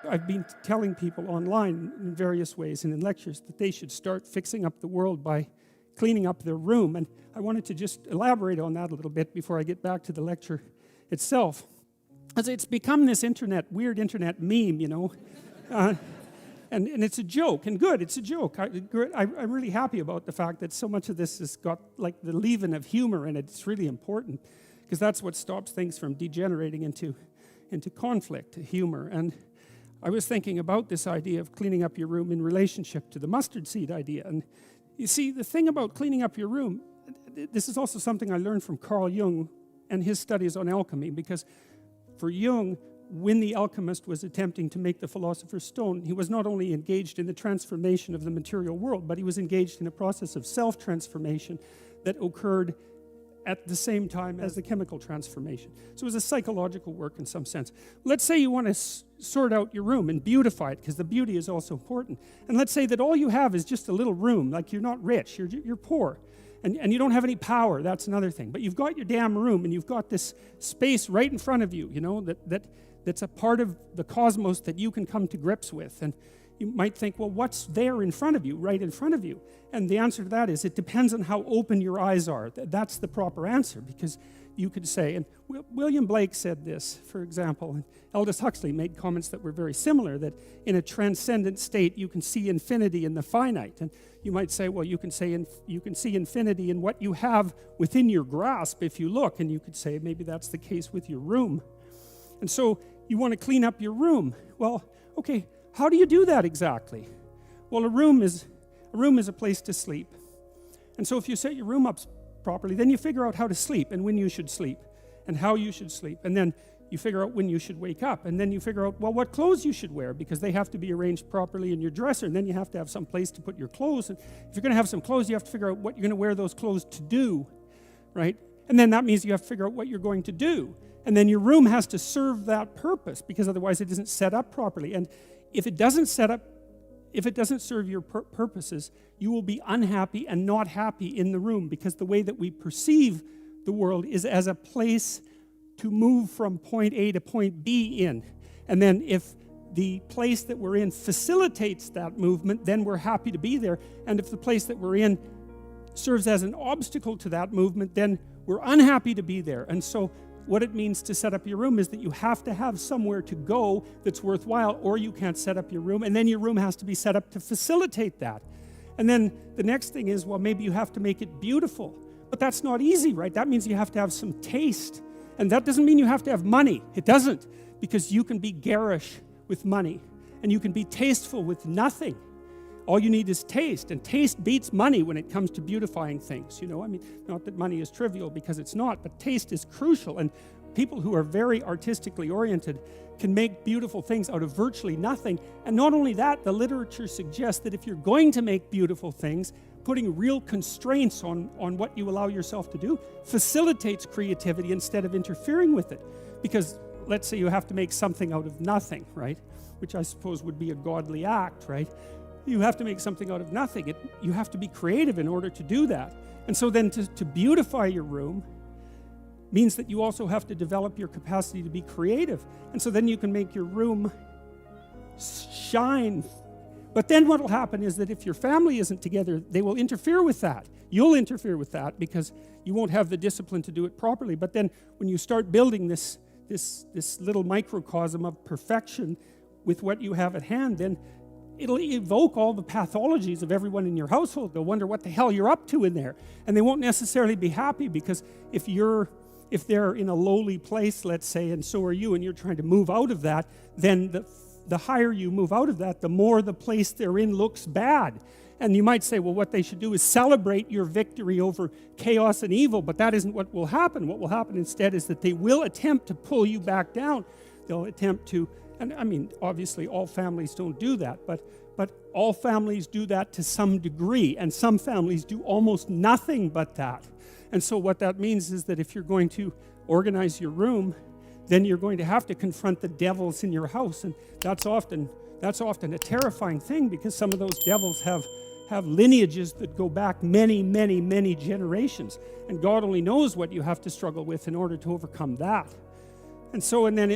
I've been telling people online in various ways and in lectures that they should start fixing up the world by cleaning up their room. And I wanted to just elaborate on that a little bit before I get back to the lecture itself. As it's become this weird internet meme, you know. And it's a joke, and good, it's a joke. I'm really happy about the fact that so much of this has got like the leaven of humor in it. It's really important, because that's what stops things from degenerating into conflict, humor. And I was thinking about this idea of cleaning up your room in relationship to the mustard seed idea. And you see, the thing about cleaning up your room, this is also something I learned from Carl Jung and his studies on alchemy, because for Jung, when the alchemist was attempting to make the philosopher's stone, he was not only engaged in the transformation of the material world, but he was engaged in a process of self-transformation that occurred at the same time as the chemical transformation. So it was a psychological work in some sense. Let's say you want to sort out your room and beautify it, because the beauty is also important. And let's say that all you have is just a little room, like you're not rich, you're poor. And you don't have any power, that's another thing. But you've got your damn room, and you've got this space right in front of you, you know, that's a part of the cosmos that you can come to grips with. And you might think, well, what's there in front of you, right in front of you? And the answer to that is, it depends on how open your eyes are. That's the proper answer, because you could say, and William Blake said this, for example, and Aldous Huxley made comments that were very similar, that in a transcendent state, you can see infinity in the finite. And you might say, well, you can see infinity in what you have within your grasp if you look, and you could say maybe that's the case with your room. And so you want to clean up your room. Well, okay, how do you do that exactly? Well, a room is a place to sleep. And so if you set your room up properly, then you figure out how to sleep and when you should sleep and how you should sleep. And then you figure out when you should wake up. And then you figure out, well, what clothes you should wear, because they have to be arranged properly in your dresser. And then you have to have some place to put your clothes. And if you're going to have some clothes, you have to figure out what you're going to wear those clothes to do, right? And then that means you have to figure out what you're going to do. And then your room has to serve that purpose, because otherwise it isn't set up properly. And if it doesn't serve your purposes, you will be unhappy and not happy in the room, because the way that we perceive the world is as a place to move from point A to point B in. And then if the place that we're in facilitates that movement, then we're happy to be there. And if the place that we're in serves as an obstacle to that movement, then we're unhappy to be there. And so what it means to set up your room is that you have to have somewhere to go that's worthwhile, or you can't set up your room, and then your room has to be set up to facilitate that. And then the next thing is, well, maybe you have to make it beautiful. But that's not easy, right? That means you have to have some taste. And that doesn't mean you have to have money. It doesn't, because you can be garish with money, and you can be tasteful with nothing. All you need is taste, and taste beats money when it comes to beautifying things, you know. I mean, not that money is trivial, because it's not, but taste is crucial. And people who are very artistically oriented can make beautiful things out of virtually nothing. And not only that, the literature suggests that if you're going to make beautiful things, putting real constraints on what you allow yourself to do facilitates creativity instead of interfering with it. Because let's say you have to make something out of nothing, right? Which I suppose would be a godly act, right? You have to make something out of nothing. You have to be creative in order to do that. And so then to beautify your room means that you also have to develop your capacity to be creative. And so then you can make your room shine. But then what will happen is that if your family isn't together, they will interfere with that. You'll interfere with that, because you won't have the discipline to do it properly. But then when you start building this little microcosm of perfection with what you have at hand, then it'll evoke all the pathologies of everyone in your household. They'll wonder what the hell you're up to in there. And they won't necessarily be happy, because if they're in a lowly place, let's say, and so are you, and you're trying to move out of that, then the higher you move out of that, the more the place they're in looks bad. And you might say, well, what they should do is celebrate your victory over chaos and evil, but that isn't what will happen. What will happen instead is that they will attempt to pull you back down. They'll attempt to, and I mean, obviously all families don't do that, but all families do that to some degree, and some families do almost nothing but that. And so what that means is that if you're going to organize your room, then you're going to have to confront the devils in your house. And that's often a terrifying thing, because some of those devils have lineages that go back many, many, many generations. And God only knows what you have to struggle with in order to overcome that. And so, and then